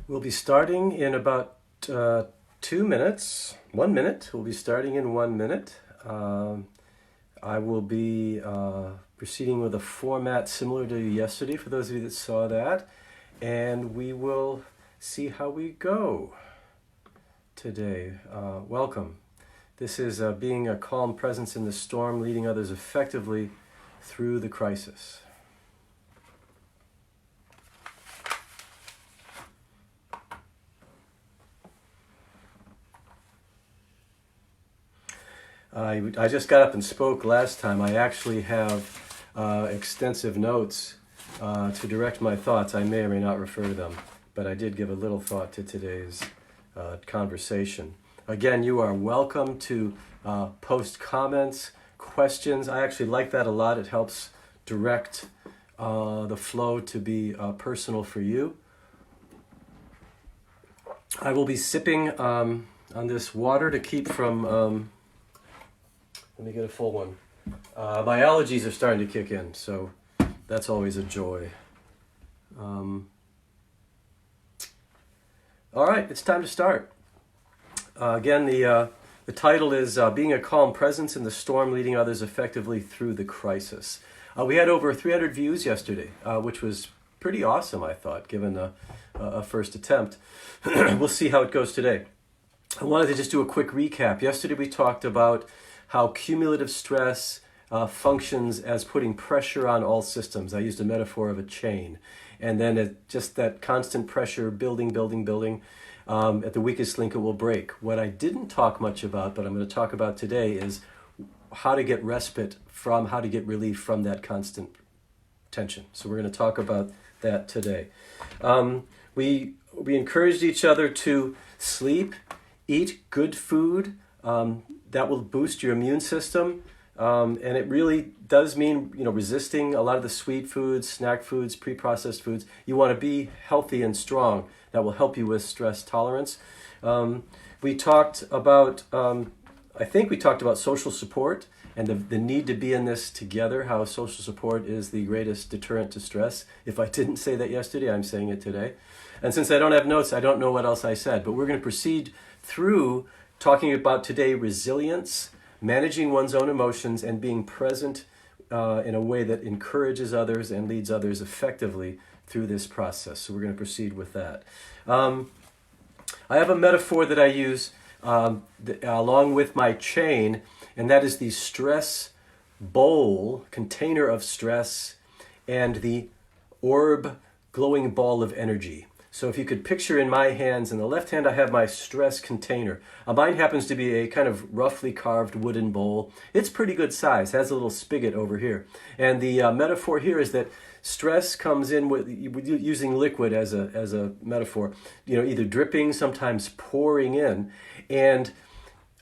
We'll be starting in about 2 minutes. 1 minute. We'll be starting in 1 minute. I will be proceeding with a format similar to yesterday, for those of you that saw that. And we will see how we go today. Welcome. This is being a calm presence in the storm, leading others effectively through the crisis. I just got up and spoke last time. I actually have extensive notes to direct my thoughts. I may or may not refer to them, but I did give a little thought to today's conversation. Again, you are welcome to post comments, questions. I actually like that a lot. It helps direct the flow to be personal for you. I will be sipping on this water to keep from... let me get a full one. My allergies are starting to kick in, so that's always a joy. All right, it's time to start. Again, the title is Being a Calm Presence in the Storm, Leading Others Effectively Through the Crisis. We had over 300 views yesterday, which was pretty awesome, I thought, given a first attempt. We'll see how it goes today. I wanted to just do a quick recap. Yesterday we talked about how cumulative stress functions as putting pressure on all systems. I used a metaphor of a chain. And then just that constant pressure building. At the weakest link, it will break. What I didn't talk much about, but I'm going to talk about today, is how to get respite from, how to get relief from that constant tension. So we're going to talk about that today. We encouraged each other to sleep, eat good food, that will boost your immune system, and it really does mean, resisting a lot of the sweet foods, snack foods, pre-processed foods. You want to be healthy and strong. That will help you with stress tolerance. We talked about, I think we talked about social support and the need to be in this together, how social support is the greatest deterrent to stress. If I didn't say that yesterday, I'm saying it today. And since I don't have notes, I don't know what else I said, but we're going to proceed through talking about today resilience, managing one's own emotions, and being present in a way that encourages others and leads others effectively through this process. So we're going to proceed with that. I have a metaphor that I use along with my chain, and that is the stress bowl, container of stress, and the orb, glowing ball of energy. So if you could picture in my hands, in the left hand I have my stress container. Mine happens to be a kind of roughly carved wooden bowl. It's pretty good size, has a little spigot over here. And the metaphor here is that stress comes in with using liquid as a metaphor, either dripping, sometimes pouring in. And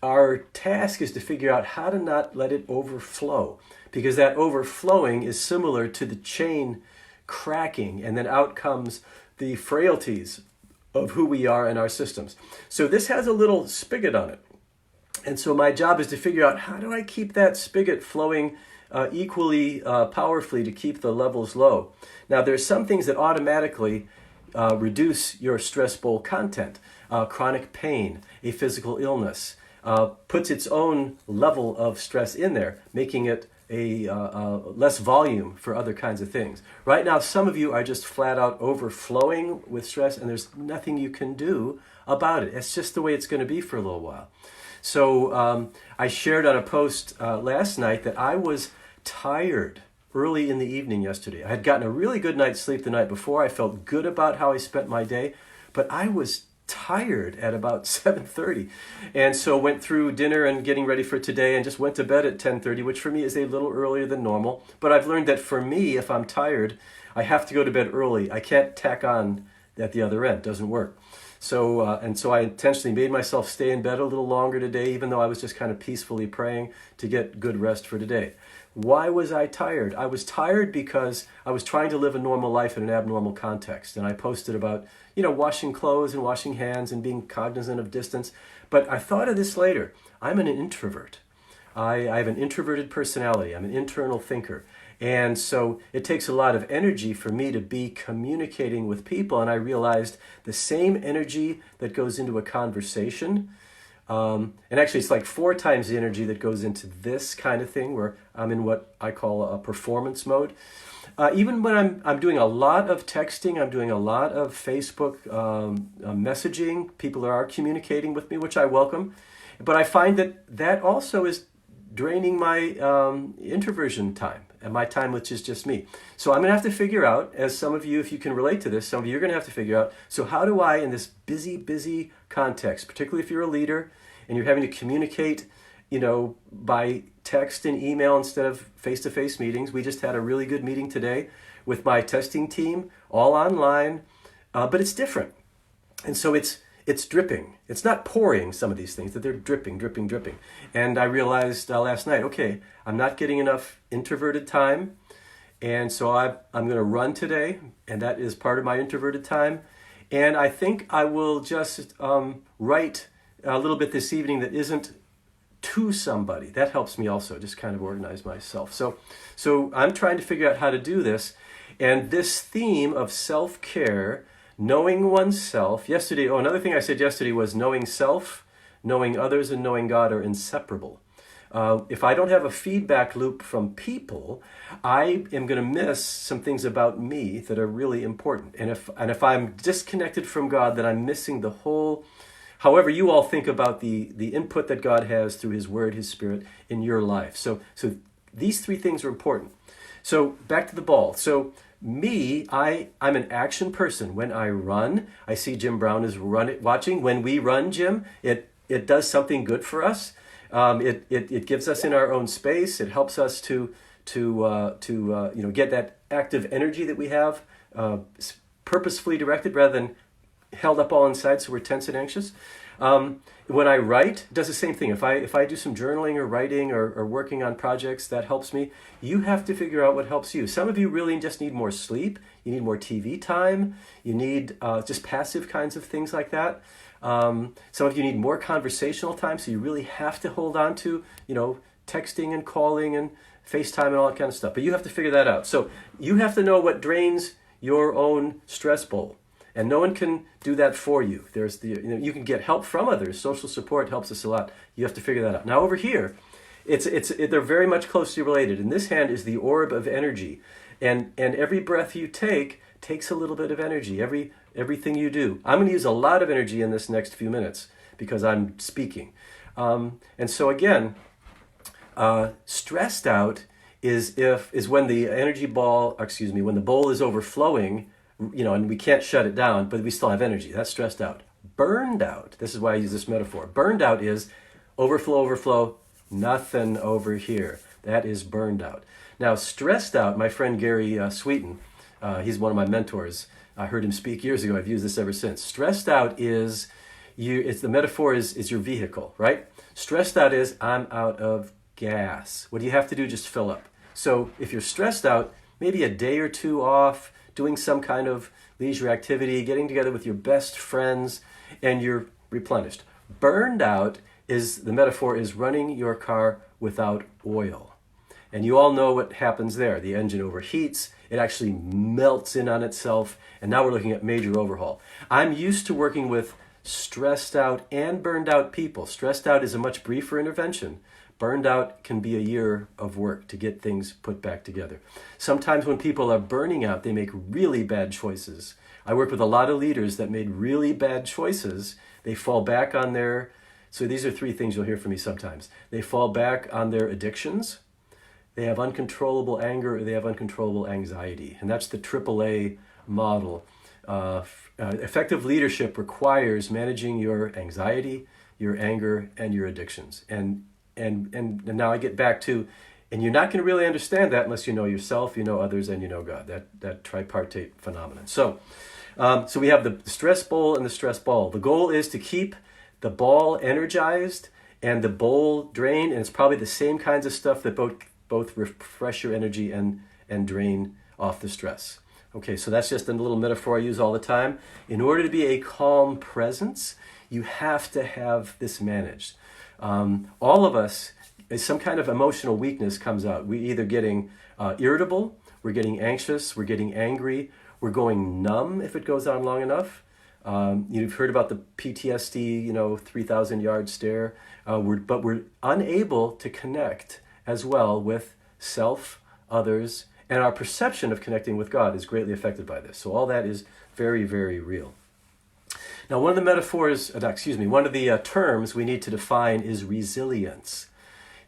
our task is to figure out how to not let it overflow, because that overflowing is similar to the chain cracking, and then out comes the frailties of who we are in our systems. So this has a little spigot on it. And so my job is to figure out, how do I keep that spigot flowing equally powerfully to keep the levels low? Now, there's some things that automatically reduce your stress bowl content. Chronic pain, a physical illness, puts its own level of stress in there, making it a less volume for other kinds of things. Right now, some of you are just flat out overflowing with stress, and there's nothing you can do about it. It's just the way it's going to be for a little while. So I shared on a post last night that I was tired early in the evening yesterday. I had gotten a really good night's sleep the night before. I felt good about how I spent my day, but I was tired at about 7:30, and so went through dinner and getting ready for today, and just went to bed at 10:30, which for me is a little earlier than normal. But I've learned that for me, if I'm tired, I have to go to bed early. I can't tack on at the other end. It doesn't work. So I intentionally made myself stay in bed a little longer today, even though I was just kind of peacefully praying to get good rest for today. Why was I tired? I was tired because I was trying to live a normal life in an abnormal context. And I posted about, washing clothes and washing hands and being cognizant of distance. But I thought of this later. I'm an introvert. I have an introverted personality. I'm an internal thinker. And so it takes a lot of energy for me to be communicating with people. And I realized the same energy that goes into a conversation, and actually it's like 4 times the energy that goes into this kind of thing where I'm in what I call a performance mode. Even when I'm doing a lot of texting, I'm doing a lot of Facebook messaging, people are communicating with me, which I welcome. But I find that also is draining my introversion time and my time which is just me. So I'm going to have to figure out, as some of you, if you can relate to this, some of you are going to have to figure out, so how do I, in this busy context, particularly if you're a leader and you're having to communicate, by text and email instead of face-to-face meetings. We just had a really good meeting today with my testing team, all online, but it's different. And so it's dripping. It's not pouring, some of these things, that they're dripping. And I realized last night, okay, I'm not getting enough introverted time. And so I'm going to run today, and that is part of my introverted time. And I think I will just write a little bit this evening that isn't to somebody. That helps me also, just kind of organize myself. So I'm trying to figure out how to do this. And this theme of self-care, knowing oneself, another thing I said yesterday was knowing self, knowing others, and knowing God are inseparable. If I don't have a feedback loop from people, I am going to miss some things about me that are really important. And if I'm disconnected from God, then I'm missing the whole, however you all think about the input that God has through His Word, His Spirit in your life. So these 3 things are important. So back to the ball. So me, I'm an action person. When I run, I see Jim Brown is watching. When we run, Jim, it does something good for us. It gives us in our own space. It helps us to get that active energy that we have, purposefully directed rather than held up all inside, so we're tense and anxious. When I write, it does the same thing. If I do some journaling or writing or working on projects, that helps me. You have to figure out what helps you. Some of you really just need more sleep. You need more TV time. You need just passive kinds of things like that. Some of you need more conversational time, so you really have to hold on to, texting and calling and FaceTime and all that kind of stuff. But you have to figure that out. So you have to know what drains your own stress bowl. And no one can do that for you. You can get help from others. Social support helps us a lot. You have to figure that out. Now over here, they're very much closely related. In this hand is the orb of energy, and every breath you take takes a little bit of energy. Everything you do. I'm going to use a lot of energy in this next few minutes because I'm speaking. And so again, stressed out is when the when the bowl is overflowing. And we can't shut it down, but we still have energy. That's stressed out. Burned out, this is why I use this metaphor. Burned out is overflow, nothing over here. That is burned out. Now, stressed out, my friend Gary Sweeten, he's one of my mentors. I heard him speak years ago. I've used this ever since. Stressed out is, the metaphor is your vehicle, right? Stressed out is, I'm out of gas. What do you have to do? Just fill up. So if you're stressed out, maybe a day or 2 off, doing some kind of leisure activity, getting together with your best friends, and you're replenished. Burned out the metaphor is running your car without oil. And you all know what happens there. The engine overheats, it actually melts in on itself, and now we're looking at major overhaul. I'm used to working with stressed out and burned out people. Stressed out is a much briefer intervention. Burned out can be a year of work to get things put back together. Sometimes when people are burning out, they make really bad choices. I work with a lot of leaders that made really bad choices. They fall back on so these are 3 things you'll hear from me sometimes. They fall back on their addictions. They have uncontrollable anger, or they have uncontrollable anxiety. And that's the AAA model. Effective leadership requires managing your anxiety, your anger, and your addictions. And now I get back to, and you're not going to really understand that unless you know yourself, you know others, and you know God, that tripartite phenomenon. So we have the stress bowl and the stress ball. The goal is to keep the ball energized and the bowl drained, and it's probably the same kinds of stuff that both refresh your energy and drain off the stress. Okay, so that's just a little metaphor I use all the time. In order to be a calm presence, you have to have this managed. All of us, some kind of emotional weakness comes out. We're either getting irritable, we're getting anxious, we're getting angry, we're going numb if it goes on long enough. You've heard about the PTSD, 3,000 yard stare, but we're unable to connect as well with self, others, and our perception of connecting with God is greatly affected by this. So all that is very, very real. Now, one of the terms we need to define is resilience.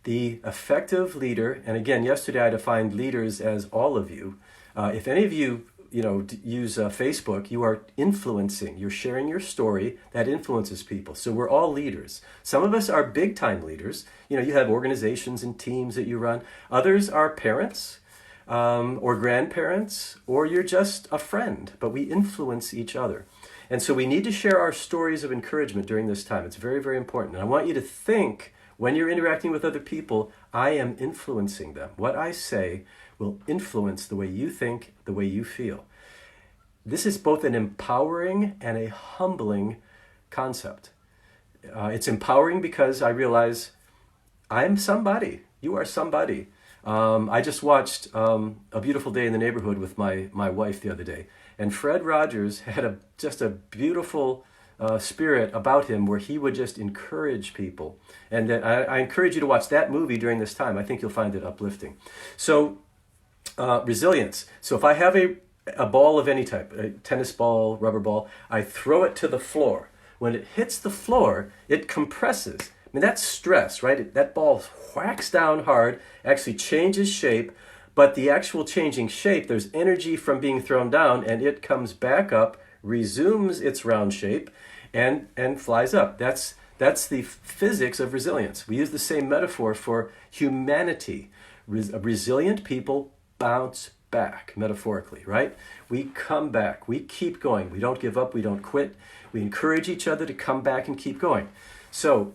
The effective leader, and again, yesterday I defined leaders as all of you. If any of you, use Facebook, you are influencing, you're sharing your story that influences people. So we're all leaders. Some of us are big time leaders. You have organizations and teams that you run. Others are parents or grandparents, or you're just a friend, but we influence each other. And so we need to share our stories of encouragement during this time. It's very, very important. And I want you to think, when you're interacting with other people, I am influencing them. What I say will influence the way you think, the way you feel. This is both an empowering and a humbling concept. It's empowering because I realize I'm somebody. You are somebody. I just watched A Beautiful Day in the Neighborhood with my wife the other day. And Fred Rogers had just a beautiful spirit about him where he would just encourage people. And I encourage you to watch that movie during this time. I think you'll find it uplifting. So resilience. So if I have a ball of any type, a tennis ball, rubber ball, I throw it to the floor. When it hits the floor, it compresses. I mean, that's stress, right? That ball whacks down hard, actually changes shape, but the actual changing shape, there's energy from being thrown down, and it comes back up, resumes its round shape, and flies up. That's the physics of resilience. We use the same metaphor for humanity. Resilient people bounce back, metaphorically, right? We come back. We keep going. We don't give up. We don't quit. We encourage each other to come back and keep going. So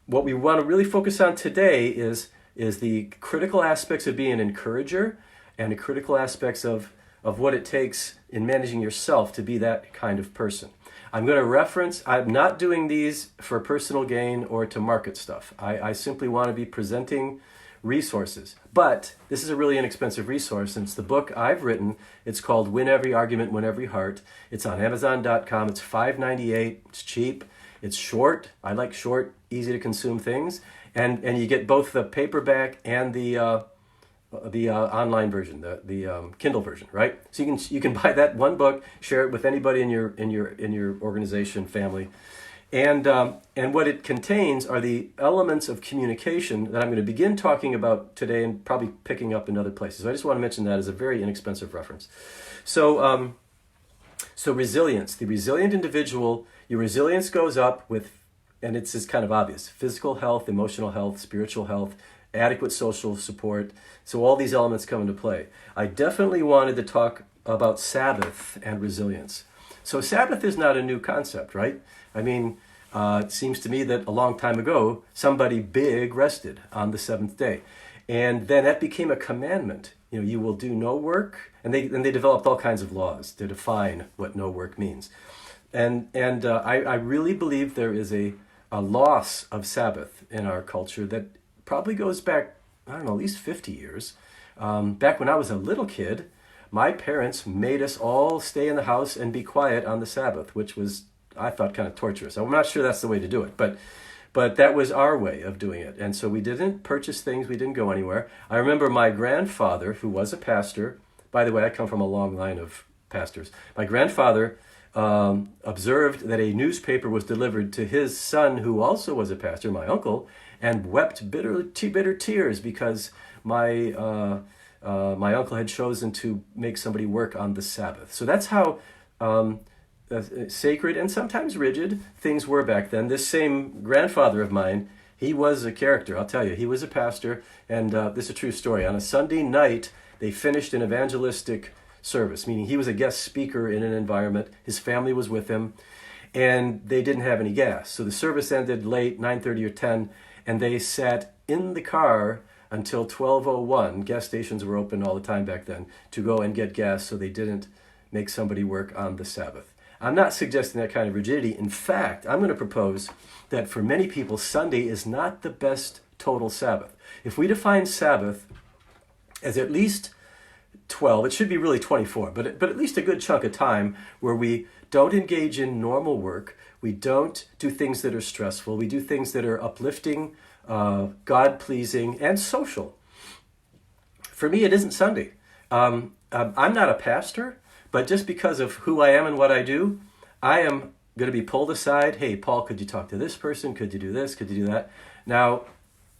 what we want to really focus on today is the critical aspects of being an encourager and the critical aspects of what it takes in managing yourself to be that kind of person. I'm not doing these for personal gain or to market stuff. I simply want to be presenting resources. But this is a really inexpensive resource, and it's the book I've written. It's called Win Every Argument, Win Every Heart. It's on Amazon.com. It's $5.98. It's cheap. It's short. I like short, easy to consume things. And you get both the paperback and the online version, the Kindle version, right? So you can buy that one book, share it with anybody in your organization, family, and what it contains are the elements of communication that I'm going to begin talking about today and probably picking up in other places. So I just want to mention that as a very inexpensive reference. So resilience, the resilient individual, your resilience goes up with, and it's just kind of obvious, physical health, emotional health, spiritual health, adequate social support. So all these elements come into play. I definitely wanted to talk about Sabbath and resilience. So Sabbath is not a new concept, right? I mean, it seems to me that a long time ago, somebody big rested on the seventh day. And then that became a commandment. You will do no work. And they developed all kinds of laws to define what no work means. And I really believe there is a loss of Sabbath in our culture that probably goes back, I don't know, at least 50 years. Back when I was a little kid, my parents made us all stay in the house and be quiet on the Sabbath, which was, I thought, kind of torturous. I'm not sure that's the way to do it, but that was our way of doing it. And so we didn't purchase things, we didn't go anywhere. I remember my grandfather, who was a pastor, by the way, I come from a long line of pastors. My grandfather observed that a newspaper was delivered to his son, who also was a pastor, my uncle, and wept bitter tears because my uncle had chosen to make somebody work on the Sabbath. So that's how sacred and sometimes rigid things were back then. This same grandfather of mine, he was a character, I'll tell you. He was a pastor, and this is a true story. On a Sunday night, they finished an evangelistic service, meaning he was a guest speaker in an environment. His family was with him, and they didn't have any gas. So the service ended late, 9:30 or 10, and they sat in the car until 12:01. Gas stations were open all the time back then to go and get gas so they didn't make somebody work on the Sabbath. I'm not suggesting that kind of rigidity. In fact, I'm going to propose that for many people, Sunday is not the best total Sabbath. If we define Sabbath as at least 12, it should be really 24, but at least a good chunk of time where we don't engage in normal work. We don't do things that are stressful. We do things that are uplifting, God-pleasing, and social. For me, it isn't Sunday. I'm not a pastor, but just because of who I am and what I do, I am going to be pulled aside. Hey, Paul, could you talk to this person? Could you do this? Could you do that? Now,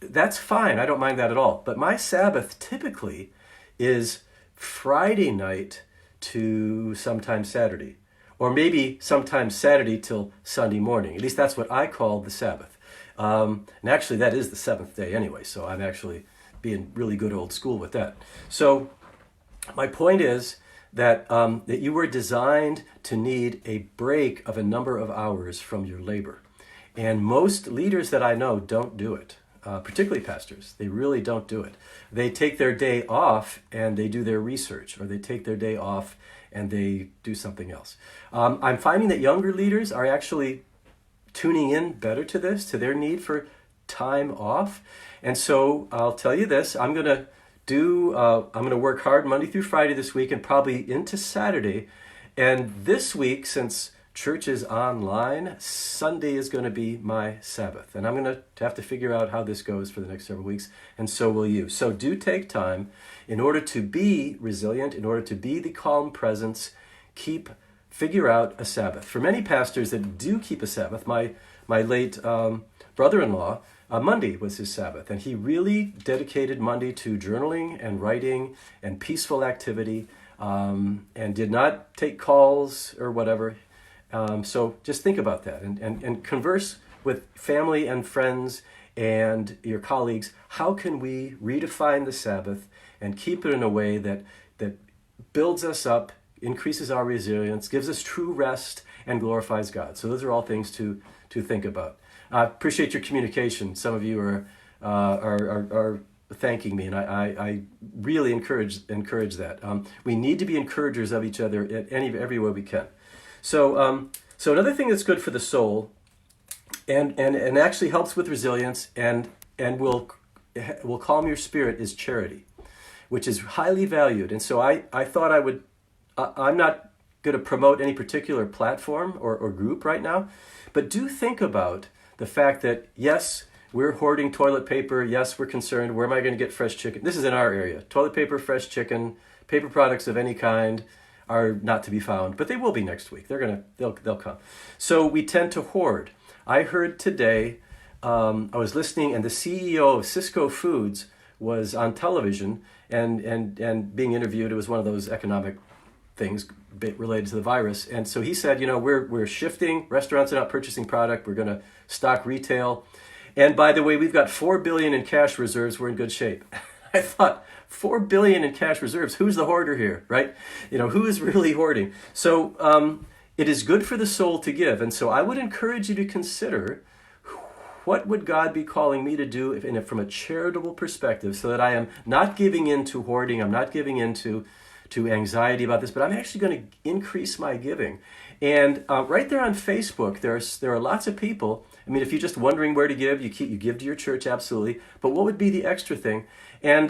that's fine. I don't mind that at all. But my Sabbath typically is Friday night to sometime Saturday, or maybe sometime Saturday till Sunday morning. At least that's what I call the Sabbath. And actually, that is the seventh day anyway, so I'm actually being really good old school with that. So my point is that that you were designed to need a break of a number of hours from your labor. And most leaders that I know don't do it. Particularly pastors, they really don't do it. They take their day off and they do their research, or they take their day off and they do something else. I'm finding that younger leaders are actually tuning in better to this, to their need for time off. And so I'll tell you this, I'm going to work hard Monday through Friday this week and probably into Saturday. And this week, since church is online, Sunday is going to be my Sabbath. And I'm going to have to figure out how this goes for the next several weeks, and so will you. So do take time in order to be resilient, in order to be the calm presence, figure out a Sabbath. For many pastors that do keep a Sabbath, my late brother-in-law, Monday was his Sabbath, and he really dedicated Monday to journaling and writing and peaceful activity, and did not take calls or whatever. So just think about that and converse with family and friends and your colleagues. How can we redefine the Sabbath and keep it in a way that builds us up, increases our resilience, gives us true rest, and glorifies God? So those are all things to think about. I appreciate your communication. Some of you are thanking me, and I really encourage that. We need to be encouragers of each other every way we can. So another thing that's good for the soul, and actually helps with resilience, and will calm your spirit, is charity, which is highly valued. And so I thought I would. I'm not going to promote any particular platform or group right now, but do think about the fact that yes, we're hoarding toilet paper. Yes, we're concerned. Where am I going to get fresh chicken? This is in our area. Toilet paper, fresh chicken, paper products of any kind are not to be found, but they will be next week. They'll come. So we tend to hoard. I heard today, I was listening, and the CEO of Cisco Foods was on television and being interviewed. It was one of those economic things related to the virus. And so he said, we're shifting. Restaurants are not purchasing product. We're going to stock retail. And by the way, we've got $4 billion in cash reserves. We're in good shape. I thought, $4 billion in cash reserves. Who's the hoarder here, right? Who is really hoarding? So it is good for the soul to give. And so I would encourage you to consider, what would God be calling me to do from a charitable perspective, so that I am not giving in to hoarding. I'm not giving in to anxiety about this, but I'm actually going to increase my giving. And right there on Facebook, there are lots of people. I mean, if you're just wondering where to give, you give to your church, absolutely. But what would be the extra thing? And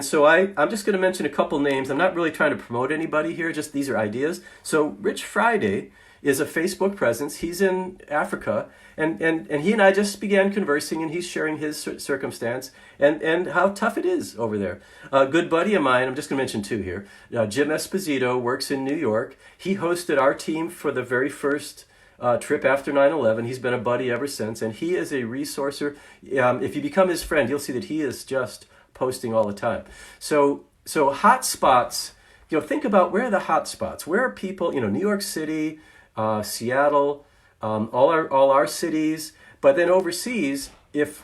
so I'm just going to mention a couple names. I'm not really trying to promote anybody here, just these are ideas. So Rich Friday is a Facebook presence. He's in Africa, and he and I just began conversing, and he's sharing his circumstance and how tough it is over there. A good buddy of mine, I'm just going to mention two here, Jim Esposito, works in New York. He hosted our team for the very first trip after 9/11. He's been a buddy ever since, and he is a resourcer. If you become his friend, you'll see that he is just posting all the time. So hot spots, think about, where are the hot spots? Where are people, New York City, Seattle, all our cities, but then overseas, if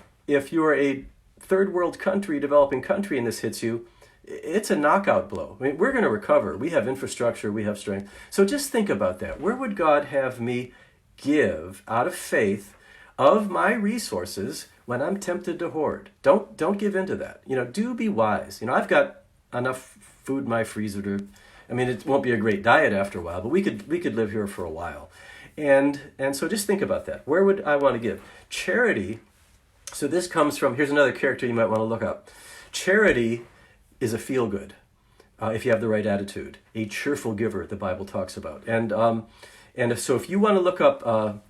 you're a third world country, developing country, and this hits you, it's a knockout blow. I mean, we're going to recover. We have infrastructure, we have strength. So just think about that. Where would God have me give out of faith of my resources when I'm tempted to hoard? Don't give into that. Do be wise. I've got enough food in my freezer to, it won't be a great diet after a while, but we could live here for a while. And so just think about that. Where would I want to give? Charity. So this comes from, here's another character you might want to look up. Charity is a feel-good if you have the right attitude. A cheerful giver, the Bible talks about. And so if you want to look up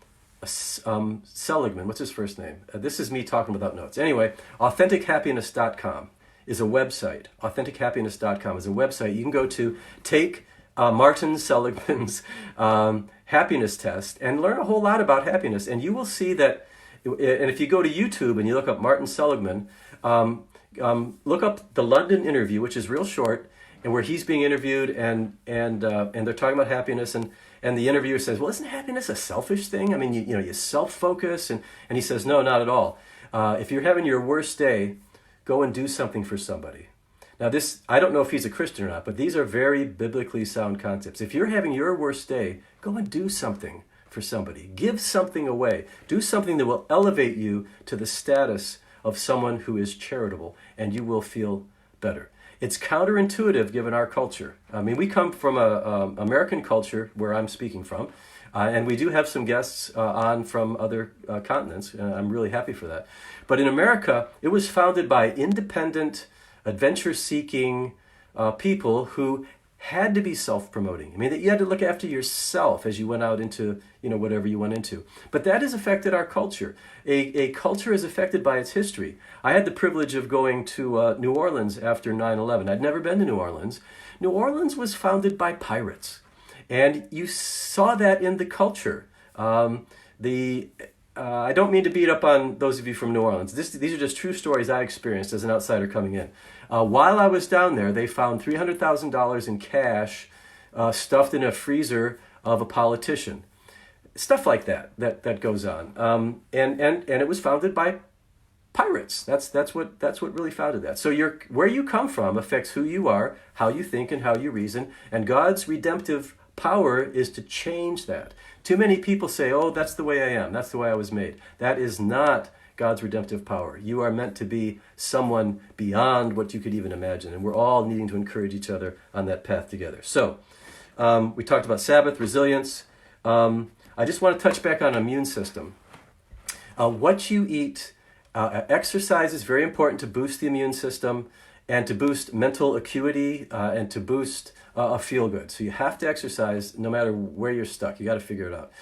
Seligman, what's his first name? This is me talking without notes. Anyway, AuthenticHappiness.com is a website. AuthenticHappiness.com is a website you can go to, take Martin Seligman's happiness test and learn a whole lot about happiness. And you will see that, and if you go to YouTube and you look up Martin Seligman, look up the London interview, which is real short, and where he's being interviewed, and they're talking about happiness, and the interviewer says, well, isn't happiness a selfish thing? I mean, you self-focus, and he says, no, not at all. If you're having your worst day, go and do something for somebody. Now this, I don't know if he's a Christian or not, but these are very biblically sound concepts. If you're having your worst day, go and do something for somebody. Give something away. Do something that will elevate you to the status of someone who is charitable, and you will feel better. It's counterintuitive given our culture. I mean, we come from a American culture where I'm speaking from, and we do have some guests on from other continents, and I'm really happy for that. But in America, it was founded by independent, adventure-seeking people who had to be self-promoting. I mean, that you had to look after yourself as you went out into, whatever you went into. But that has affected our culture. A culture is affected by its history. I had the privilege of going to New Orleans after 9/11. I'd never been to New Orleans. New Orleans was founded by pirates. And you saw that in the culture. I don't mean to beat up on those of you from New Orleans. These are just true stories I experienced as an outsider coming in. While I was down there, they found $300,000 in cash stuffed in a freezer of a politician. Stuff like that goes on. And it was founded by pirates. That's what really founded that. So where you come from affects who you are, how you think, and how you reason. And God's redemptive power is to change that. Too many people say, oh, that's the way I am. That's the way I was made. That is not God's redemptive power. You are meant to be someone beyond what you could even imagine. And we're all needing to encourage each other on that path together. So we talked about Sabbath, resilience. I just want to touch back on immune system. What you eat, exercise is very important to boost the immune system and to boost mental acuity and to boost a feel-good. So you have to exercise no matter where you're stuck. You got to figure it out.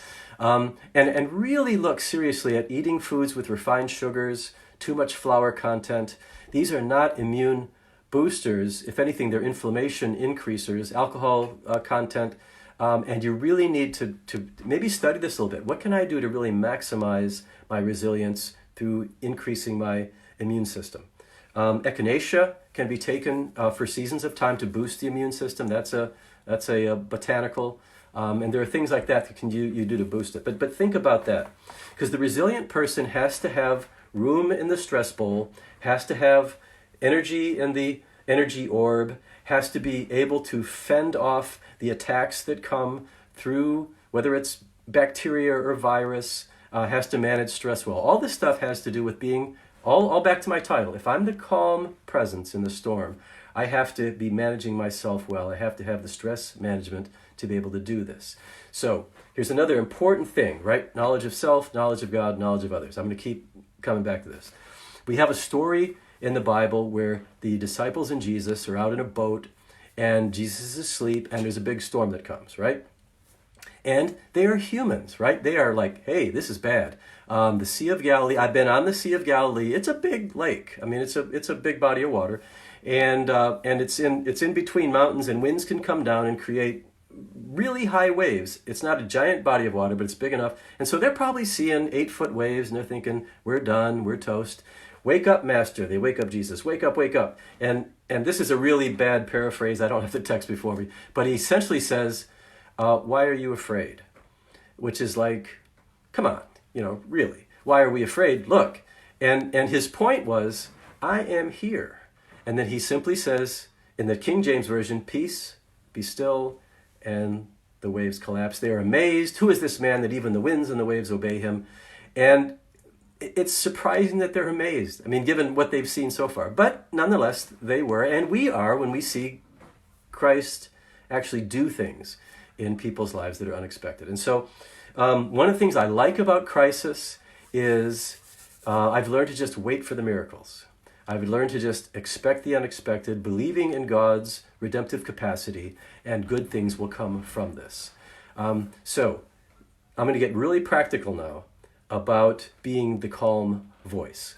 And really look seriously at eating foods with refined sugars, too much flour content. These are not immune boosters. If anything, they're inflammation increasers, alcohol content. And you really need to maybe study this a little bit. What can I do to really maximize my resilience through increasing my immune system? Echinacea can be taken for seasons of time to boost the immune system. That's a botanical, and there are things like that you do to boost it. But think about that, because the resilient person has to have room in the stress bowl, has to have energy in the energy orb, has to be able to fend off the attacks that come through, whether it's bacteria or virus, has to manage stress well. All this stuff has to do with being all back to my title. If I'm the calm presence in the storm, I have to be managing myself well. I have to have the stress management to be able to do this. So here's another important thing, right? Knowledge of self, knowledge of God, knowledge of others. I'm going to keep coming back to this. We have a story in the Bible where the disciples and Jesus are out in a boat and Jesus is asleep and there's a big storm that comes, right? And they are humans, right? They are like, hey, this is bad. The Sea of Galilee, I've been on the Sea of Galilee. It's a big lake. I mean, it's a big body of water. And it's in between mountains, and winds can come down and create really high waves. It's not a giant body of water, but it's big enough. And so they're probably seeing 8-foot waves, and they're thinking, we're done, we're toast. Wake up, Master. They wake up Jesus. Wake up, wake up. And this is a really bad paraphrase. I don't have the text before me. But he essentially says, why are you afraid? Which is like, come on, really. Why are we afraid? Look. And his point was, I am here. And then he simply says, in the King James Version, peace, be still, and the waves collapse. They are amazed. Who is this man that even the winds and the waves obey him? And it's surprising that they're amazed. I mean, given what they've seen so far. But nonetheless, they were, and we are, when we see Christ actually do things in people's lives that are unexpected. And so one of the things I like about crisis is I've learned to just wait for the miracles. I've learned to just expect the unexpected, believing in God's redemptive capacity, and good things will come from this. So I'm going to get really practical now about being the calm voice.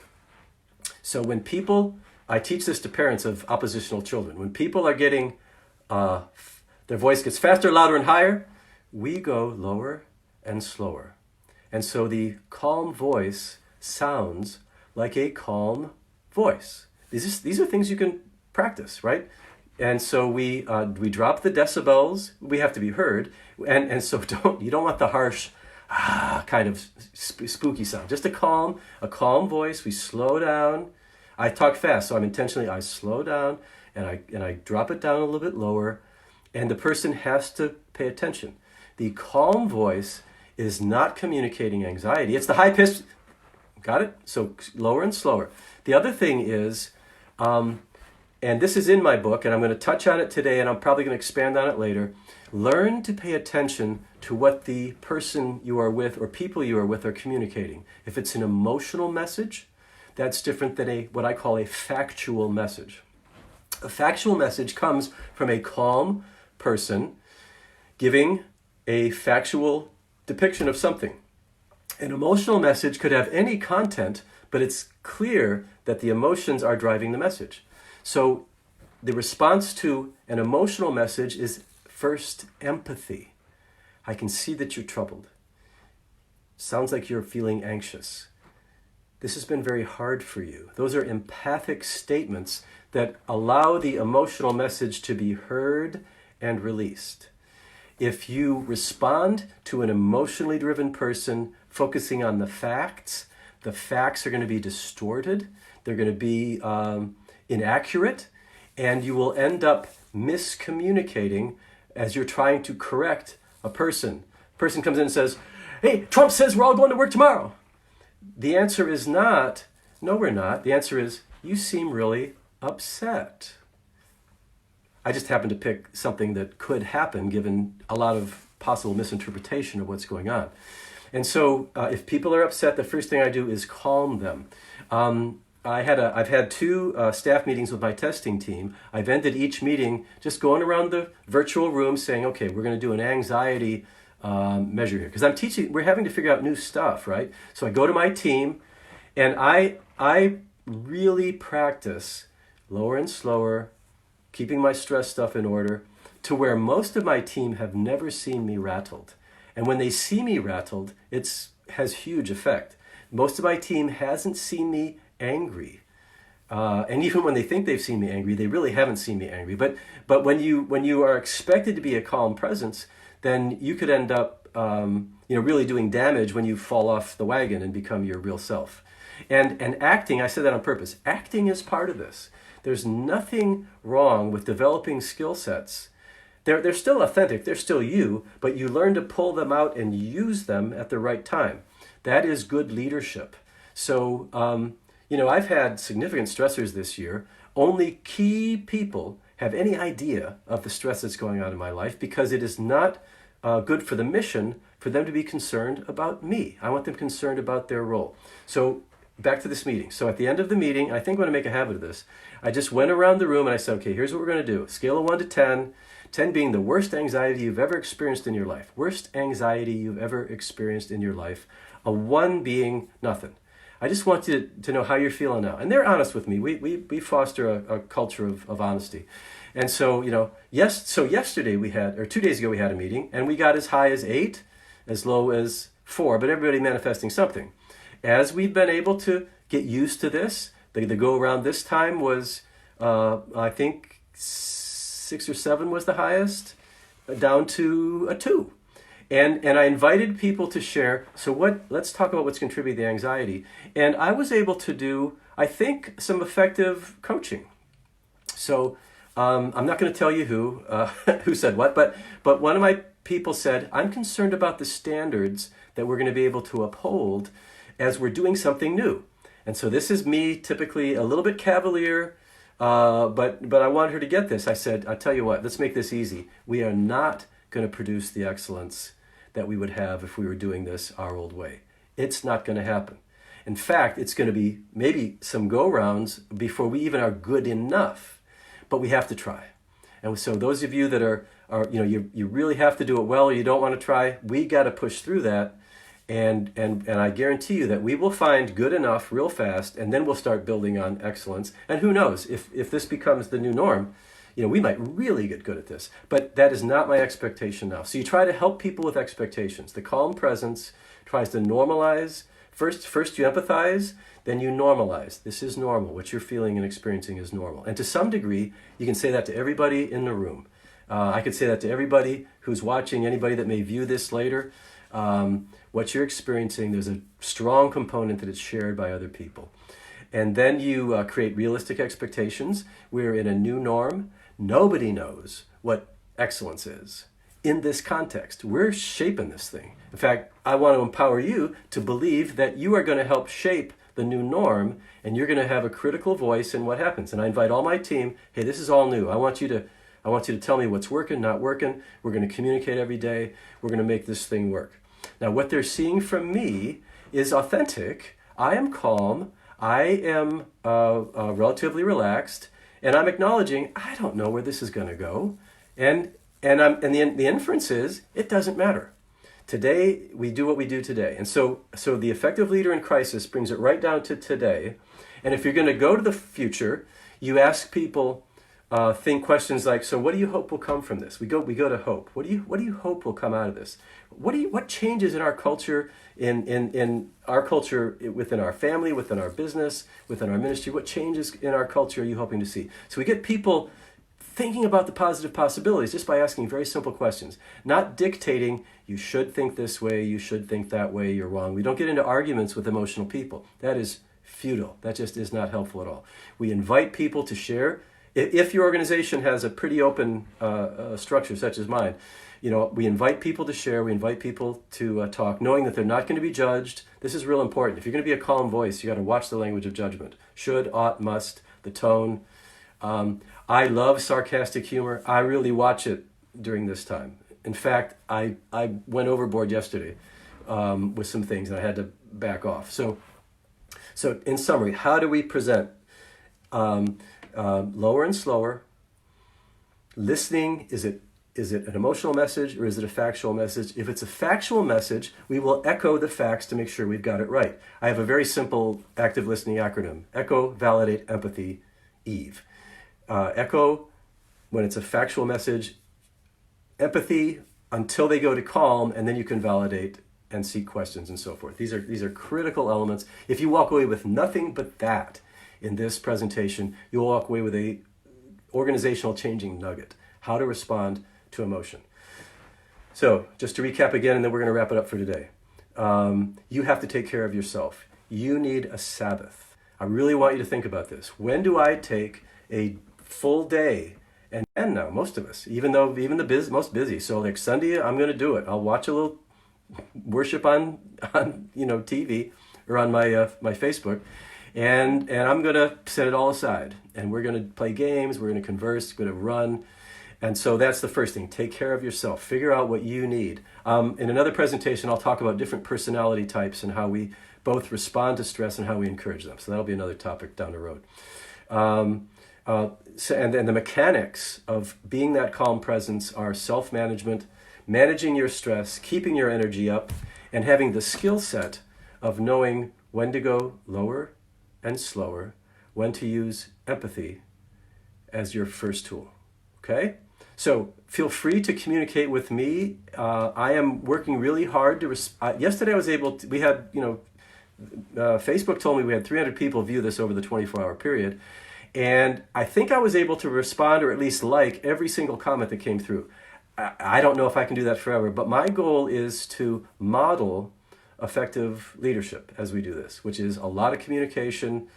So when people, I teach this to parents of oppositional children, when people are getting, their voice gets faster, louder, and higher, we go lower and slower. And so the calm voice sounds like a calm voice. These are things you can practice, right? And so we drop the decibels. We have to be heard, and so you don't want the harsh kind of spooky sound. Just a calm voice. We slow down. I talk fast, so I slow down and I drop it down a little bit lower, and the person has to pay attention. The calm voice is not communicating anxiety. It's the high pitch. Got it? So lower and slower. The other thing is, and this is in my book, and I'm going to touch on it today, and I'm probably going to expand on it later. Learn to pay attention to what the person you are with or people you are with are communicating. If it's an emotional message, that's different than what I call a factual message. A factual message comes from a calm person giving a factual depiction of something. An emotional message could have any content, but it's clear that the emotions are driving the message. So the response to an emotional message is first empathy. I can see that you're troubled. Sounds like you're feeling anxious. This has been very hard for you. Those are empathic statements that allow the emotional message to be heard and released. If you respond to an emotionally driven person focusing on the facts are going to be distorted, they're going to be inaccurate, and you will end up miscommunicating as you're trying to correct a person. A person comes in and says, "Hey, Trump says we're all going to work tomorrow." The answer is not, "No, we're not." The answer is, "You seem really upset." I just happened to pick something that could happen given a lot of possible misinterpretation of what's going on. And so if people are upset, the first thing I do is calm them. I've had two staff meetings with my testing team. I've ended each meeting just going around the virtual room saying, okay, we're going to do an anxiety measure here. Because we're having to figure out new stuff, right? So I go to my team and I really practice lower and slower, keeping my stress stuff in order, to where most of my team have never seen me rattled. And when they see me rattled, it has huge effect. Most of my team hasn't seen me angry. And even when they think they've seen me angry, they really haven't seen me angry. But when you are expected to be a calm presence, then you could end up really doing damage when you fall off the wagon and become your real self. And acting, I said that on purpose, acting is part of this. There's nothing wrong with developing skill sets. They're still authentic, they're still you, but you learn to pull them out and use them at the right time. That is good leadership. So, I've had significant stressors this year. Only key people have any idea of the stress that's going on in my life, because it is not good for the mission for them to be concerned about me. I want them concerned about their role. So back to this meeting. So at the end of the meeting, I think I'm going to make a habit of this. I just went around the room and I said, okay, here's what we're going to do. Scale of 1 to 10, 10 being the worst anxiety you've ever experienced in your life. Worst anxiety you've ever experienced in your life. A 1 being nothing. I just want you to know how you're feeling now. And they're honest with me. We foster a culture of honesty. And so, yesterday 2 days ago we had a meeting, and we got as high as 8, as low as 4, but everybody manifesting something. As we've been able to get used to this, the go around this time was, I think 6 or 7 was the highest, down to a 2. And I invited people to share, let's talk about what's contributing to the anxiety. And I was able to do, I think, some effective coaching. So I'm not going to tell you who said what, but one of my people said, I'm concerned about the standards that we're going to be able to uphold as we're doing something new. And so this is me, typically a little bit cavalier, but I want her to get this. I said, I'll tell you what, let's make this easy. We are not going to produce the excellence that we would have if we were doing this our old way. It's not going to happen. In fact, it's going to be maybe some go-rounds before we even are good enough, but we have to try. And so those of you that are you really have to do it well, or you don't want to try, we got to push through that. And I guarantee you that we will find good enough real fast, and then we'll start building on excellence. And who knows, if this becomes the new norm, we might really get good at this. But that is not my expectation now. So you try to help people with expectations. The calm presence tries to normalize. First you empathize, then you normalize. This is normal. What you're feeling and experiencing is normal. And to some degree, you can say that to everybody in the room. I could say that to everybody who's watching, anybody that may view this later. What you're experiencing, there's a strong component that it's shared by other people. And then you create realistic expectations. We're in a new norm. Nobody knows what excellence is in this context. We're shaping this thing. In fact, I want to empower you to believe that you are going to help shape the new norm, and you're going to have a critical voice in what happens. And I invite all my team, hey, this is all new. I want you to tell me what's working, not working. We're going to communicate every day. We're going to make this thing work. Now, what they're seeing from me is authentic. I am calm. I am relatively relaxed, and I'm acknowledging I don't know where this is going to go, and the inference is it doesn't matter. Today we do what we do today, and so the effective leader in crisis brings it right down to today. And if you're going to go to the future, you ask people. Think questions like, so what do you hope will come from this? We go to hope. What do you hope will come out of this? What changes in our culture, in our culture, within our family, within our business, within our ministry? What changes in our culture are you hoping to see? So we get people thinking about the positive possibilities just by asking very simple questions, not dictating, you should think this way, you should think that way, you're wrong. We don't get into arguments with emotional people. That is futile. That just is not helpful at all. We invite people to share. If your organization has a pretty open structure such as mine, we invite people to share, we invite people to talk, knowing that they're not going to be judged. This is real important. If you're going to be a calm voice, you got to watch the language of judgment. Should, ought, must, the tone. I love sarcastic humor. I really watch it during this time. In fact, I went overboard yesterday with some things, and I had to back off. So in summary, how do we present? Lower and slower. Listening, is it an emotional message or is it a factual message? If it's a factual message, we will echo the facts to make sure we've got it right. I have a very simple active listening acronym. Echo, validate, empathy, Eve. Echo, when it's a factual message. Empathy, until they go to calm, and then you can validate and seek questions and so forth. These are critical elements. If you walk away with nothing but that, in this presentation, you'll walk away with a organizational changing nugget, how to respond to emotion. So just to recap again, and then we're going to wrap it up for today. You have to take care of yourself. You need a Sabbath. I really want you to think about this. When do I take a full day? And now, most of us, even the most busy. So like Sunday, I'm going to do it. I'll watch a little worship on TV or on my Facebook. And I'm going to set it all aside. And we're going to play games. We're going to converse. We're going to run. And so that's the first thing. Take care of yourself. Figure out what you need. In another presentation, I'll talk about different personality types and how we both respond to stress and how we encourage them. So that'll be another topic down the road. And then the mechanics of being that calm presence are self-management, managing your stress, keeping your energy up, and having the skill set of knowing when to go lower and slower, when to use empathy as your first tool. Okay? So feel free to communicate with me. I am working really hard to yesterday I was able to, we had, Facebook told me we had 300 people view this over the 24-hour period. And I think I was able to respond or at least like every single comment that came through. I don't know if I can do that forever, but my goal is to model effective leadership as we do this, which is a lot of communication,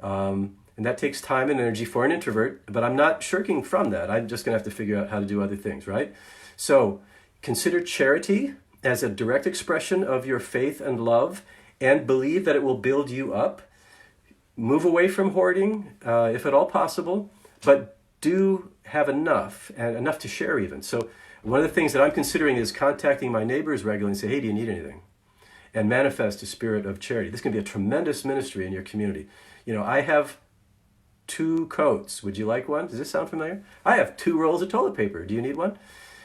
and that takes time and energy for an introvert, but I'm not shirking from that. I'm just going to have to figure out how to do other things, right? So consider charity as a direct expression of your faith and love, and believe that it will build you up. Move away from hoarding, if at all possible, but do have enough, and enough to share even. So one of the things that I'm considering is contacting my neighbors regularly and say, hey, do you need anything? and manifest a spirit of charity. This can be a tremendous ministry in your community. You know, I have 2 coats. Would you like one? Does this sound familiar? I have 2 rolls of toilet paper. Do you need one?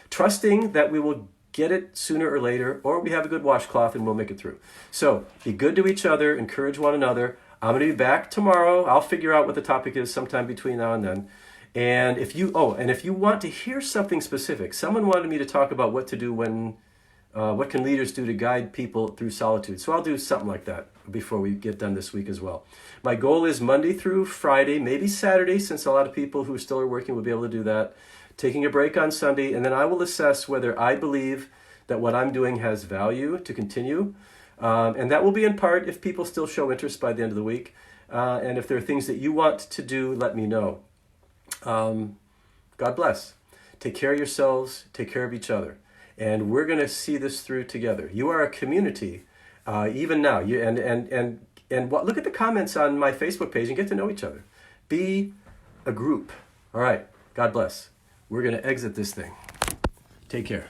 Trusting that we will get it sooner or later, or we have a good washcloth and we'll make it through. So be good to each other, encourage one another. I'm going to be back tomorrow. I'll figure out what the topic is sometime between now and then. And if you want to hear something specific, someone wanted me to talk about what to do when, what can leaders do to guide people through solitude. So I'll do something like that before we get done this week as well. My goal is Monday through Friday, maybe Saturday, since a lot of people who still are working will be able to do that. Taking a break on Sunday, and then I will assess whether I believe that what I'm doing has value to continue. And that will be in part if people still show interest by the end of the week. And if there are things that you want to do, let me know. God bless. Take care of yourselves. Take care of each other. And we're going to see this through together. You are a community, even now. Look at the comments on my Facebook page and get to know each other. Be a group. All right. God bless. We're going to exit this thing. Take care.